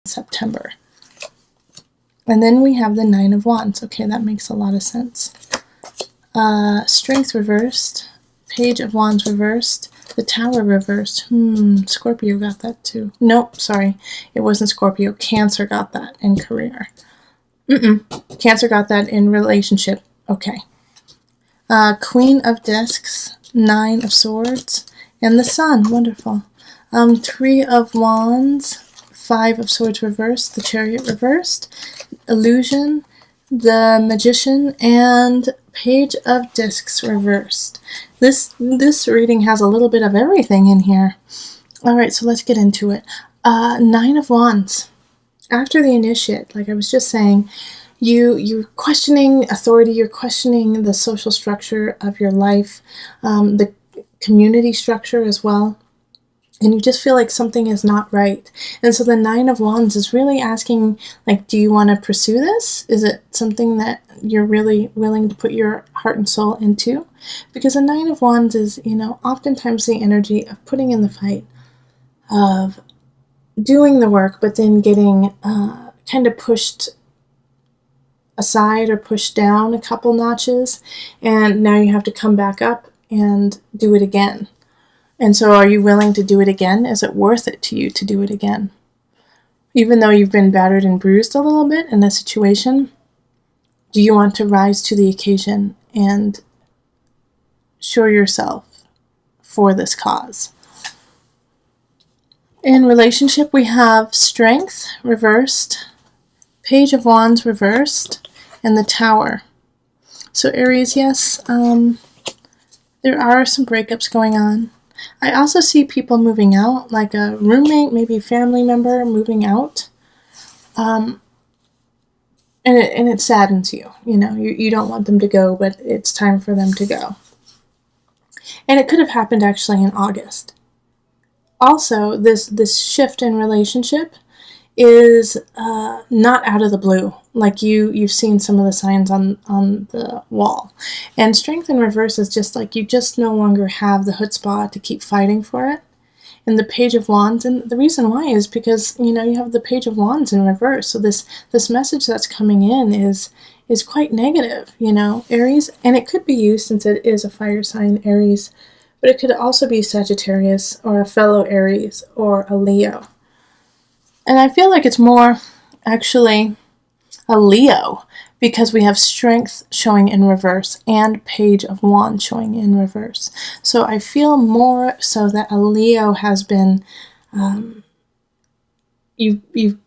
September. And then we have the Nine of Wands. Okay, that makes a lot of sense. Strength reversed. Page of Wands reversed. The Tower reversed. Scorpio got that too. Nope, sorry. It wasn't Scorpio. Cancer got that in career. Cancer got that in relationship. Okay. Queen of Discs. Nine of Swords. And the Sun. Wonderful. Three of Wands. Five of Swords reversed. The Chariot reversed. Illusion. The Magician. And Page of Discs reversed. This reading has a little bit of everything in here. Alright, so let's get into it. Nine of Wands. After the initiate, like I was just saying, you're questioning authority, you're questioning the social structure of your life, the community structure as well. And you just feel like something is not right. And so the Nine of Wands is really asking, like, do you want to pursue this? Is it something that you're really willing to put your heart and soul into? Because the Nine of Wands is, oftentimes the energy of putting in the fight, of doing the work, but then getting kind of pushed aside or pushed down a couple notches. And now you have to come back up and do it again. And so are you willing to do it again? Is it worth it to you to do it again? Even though you've been battered and bruised a little bit in a situation, do you want to rise to the occasion and show yourself for this cause? In relationship, we have Strength reversed, Page of Wands reversed, and the Tower. So Aries, yes, there are some breakups going on. I also see people moving out, like a roommate, maybe family member moving out. And it saddens you. You don't want them to go, but it's time for them to go. And it could have happened actually in August. Also, this shift in relationship is not out of the blue. Like you've seen some of the signs on the wall. And Strength in reverse is just like you just no longer have the chutzpah to keep fighting for it. And the Page of Wands, and the reason why is because, you have the Page of Wands in reverse. So this message that's coming in is quite negative, Aries. And it could be you since it is a fire sign, Aries. But it could also be Sagittarius or a fellow Aries or a Leo. And I feel like it's more actually a Leo because we have Strength showing in reverse and Page of Wands showing in reverse. So I feel more so that a Leo has been, you've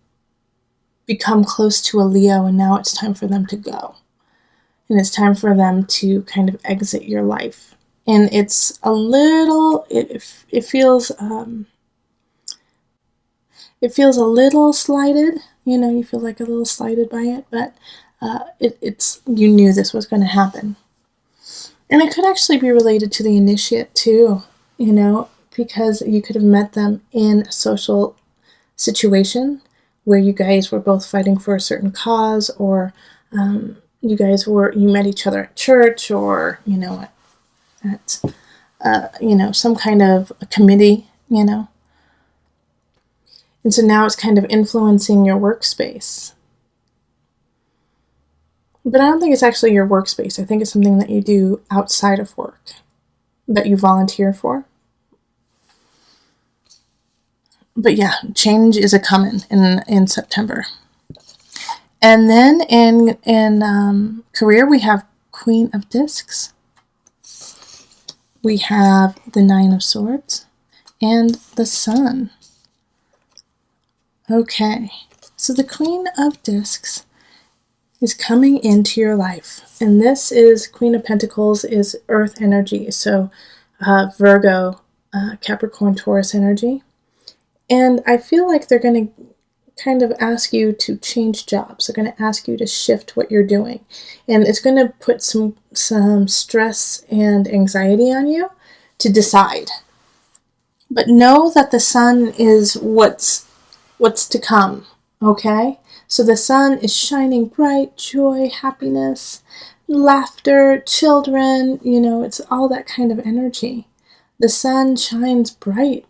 become close to a Leo and now it's time for them to go. And it's time for them to kind of exit your life. And it's a little, it feels a little slighted, you feel like a little slighted by it, but you knew this was going to happen. And it could actually be related to the initiate too, because you could have met them in a social situation where you guys were both fighting for a certain cause, or you met each other at church, or, at some kind of a committee, And so now it's kind of influencing your workspace. But I don't think it's actually your workspace. I think it's something that you do outside of work, that you volunteer for. But yeah, change is a coming in September. And then in career, we have Queen of Discs. We have the Nine of Swords and the Sun. Okay, so the Queen of Discs is coming into your life. And this is Queen of Pentacles is Earth energy. So Virgo, Capricorn, Taurus energy. And I feel like they're going to kind of ask you to change jobs. They're going to ask you to shift what you're doing. And it's going to put some stress and anxiety on you to decide. But know that the Sun is what's to come, okay? So the sun is shining bright, joy, happiness, laughter, children, it's all that kind of energy. The sun shines bright.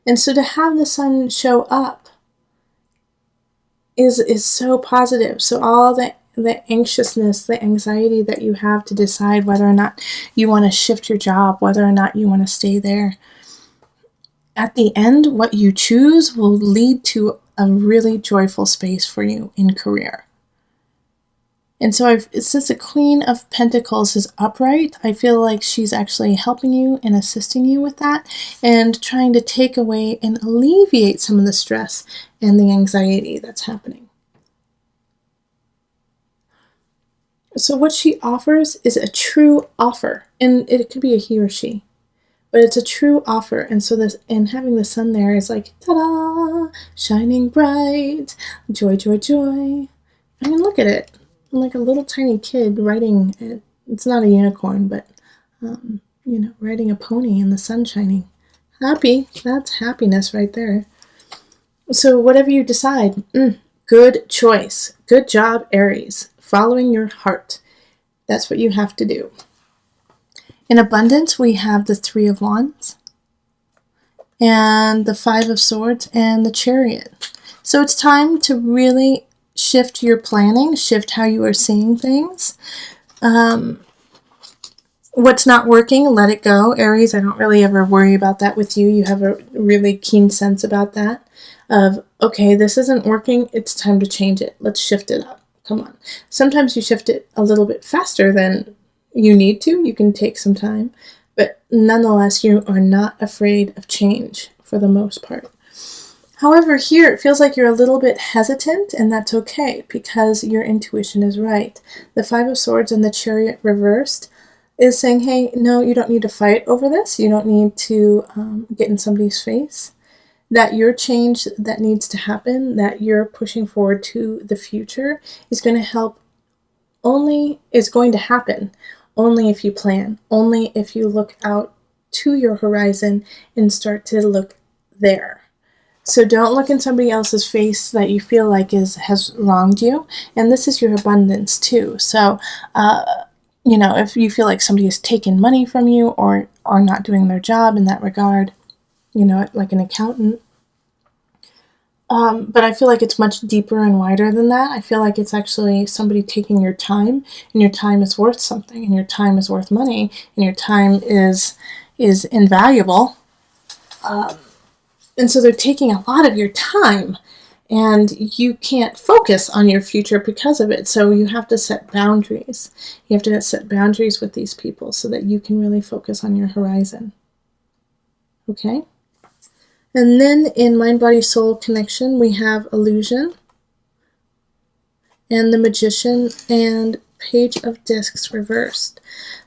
And so to have the sun show up is so positive. So all the anxiousness, the anxiety that you have to decide whether or not you want to shift your job, whether or not you want to stay there, at the end, what you choose will lead to a really joyful space for you in career. And so since the Queen of Pentacles is upright, I feel like she's actually helping you and assisting you with that and trying to take away and alleviate some of the stress and the anxiety that's happening. So what she offers is a true offer, and it could be a he or she, but it's a true offer. And so this, and having the sun there is like, ta-da, shining bright, joy, joy, joy. I mean, look at it. I'm like a little tiny kid riding it. It's not a unicorn, but, riding a pony in the sun shining. Happy. That's happiness right there. So whatever you decide, good choice. Good job, Aries. Following your heart. That's what you have to do. In abundance, we have the Three of Wands and the Five of Swords and the Chariot. So it's time to really shift your planning, shift how you are seeing things. What's not working, let it go. Aries, I don't really ever worry about that with you. You have a really keen sense about that of, okay, this isn't working. It's time to change it. Let's shift it up. Come on. Sometimes you shift it a little bit faster than you need to. You can take some time, but nonetheless, you are not afraid of change for the most part. However, here it feels like you're a little bit hesitant, and that's okay because your intuition is right. The Five of Swords and the Chariot reversed is saying, hey, no, you don't need to fight over this. You don't need to get in somebody's face. That your change that needs to happen, that you're pushing forward to the future is going to happen only if you plan, only if you look out to your horizon and start to look there. So don't look in somebody else's face that you feel like has wronged you. And this is your abundance too. So, if you feel like somebody has taken money from you or are not doing their job in that regard, like an accountant. But I feel like it's much deeper and wider than that. I feel like it's actually somebody taking your time, and your time is worth something, and your time is worth money, and your time is invaluable. And so they're taking a lot of your time, and you can't focus on your future because of it. So you have to set boundaries. You have to set boundaries with these people so that you can really focus on your horizon. Okay? And then in Mind, Body, Soul connection, we have Illusion and the Magician and Page of Discs reversed.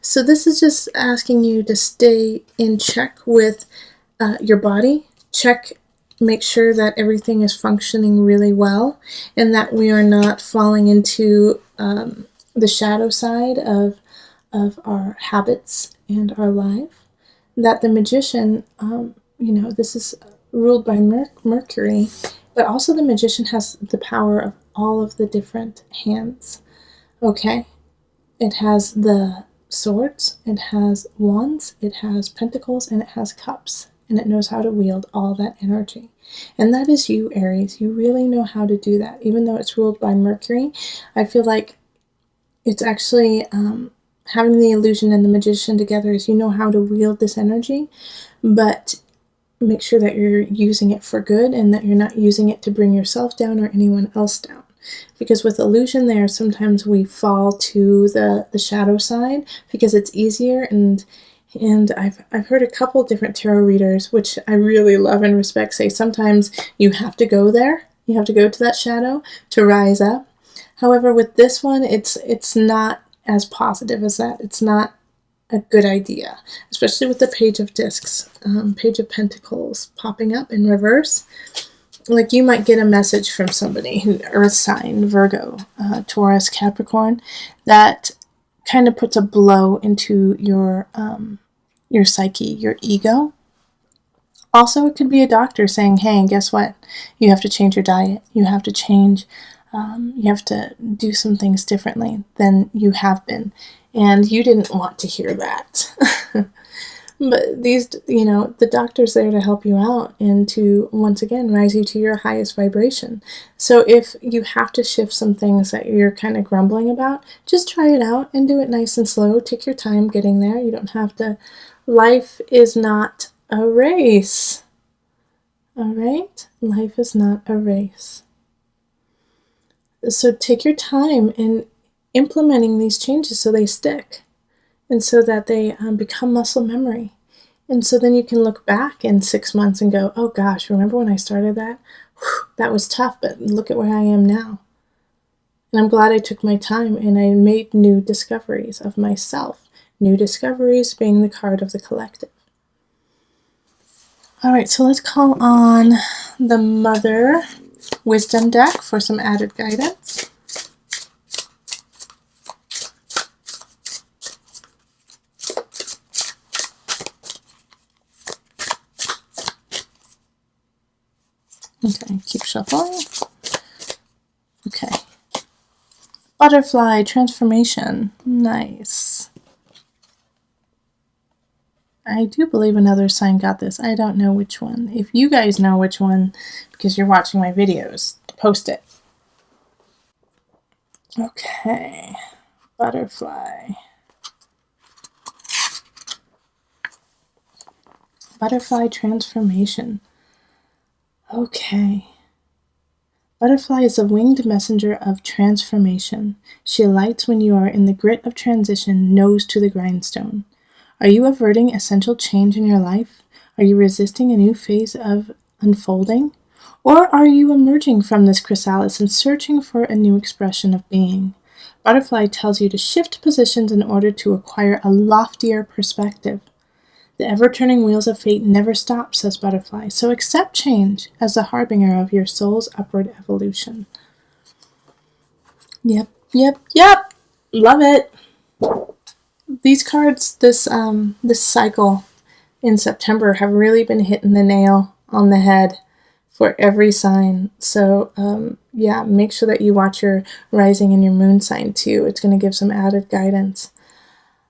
So this is just asking you to stay in check with your body. Make sure that everything is functioning really well and that we are not falling into the shadow side of our habits and our life. That the Magician, this is ruled by Mercury, but also the Magician has the power of all of the different hands. Okay? It has the swords, it has wands, it has pentacles, and it has cups. And it knows how to wield all that energy. And that is you, Aries. You really know how to do that. Even though it's ruled by Mercury, I feel like it's actually having the Illusion and the Magician together is you know how to wield this energy, but make sure that you're using it for good and that you're not using it to bring yourself down or anyone else down. Because with Illusion there, sometimes we fall to the shadow side because it's easier, and I've heard a couple different tarot readers, which I really love and respect, say sometimes you have to go there. You have to go to that shadow to rise up. However, with this one, it's not as positive as that. It's not a good idea, especially with the Page of Discs, Page of Pentacles popping up in reverse. Like you might get a message from somebody who Earth sign, Virgo, Taurus, Capricorn, that kind of puts a blow into your psyche, your ego. Also, it could be a doctor saying, hey, guess what? You have to change your diet. You have to change, you have to do some things differently than you have been. And you didn't want to hear that. But these, the doctor's there to help you out and to, once again, rise you to your highest vibration. So if you have to shift some things that you're kind of grumbling about, just try it out and do it nice and slow. Take your time getting there. You don't have to. Life is not a race. All right? Life is not a race. So take your time in implementing these changes so they stick and so that they become muscle memory. And so then you can look back in 6 months and go, oh gosh, remember when I started that? Whew, that was tough, but look at where I am now. And I'm glad I took my time and I made new discoveries of myself. New discoveries being the card of the collective. All right, so let's call on the Mother Wisdom deck for some added guidance. Okay, keep shuffling. Okay. Butterfly transformation. Nice. I do believe another sign got this. I don't know which one. If you guys know which one, because you're watching my videos, post it. Okay. Butterfly. Butterfly transformation. Okay. Butterfly is a winged messenger of transformation. She alights when you are in the grit of transition, nose to the grindstone. Are you averting essential change in your life? Are you resisting a new phase of unfolding? Or are you emerging from this chrysalis and searching for a new expression of being? Butterfly tells you to shift positions in order to acquire a loftier perspective. The ever-turning wheels of fate never stop, says Butterfly, so accept change as the harbinger of your soul's upward evolution. Yep. Love it. These cards, this cycle in September have really been hitting the nail on the head for every sign. So, yeah, make sure that you watch your rising and your moon sign too. It's going to give some added guidance.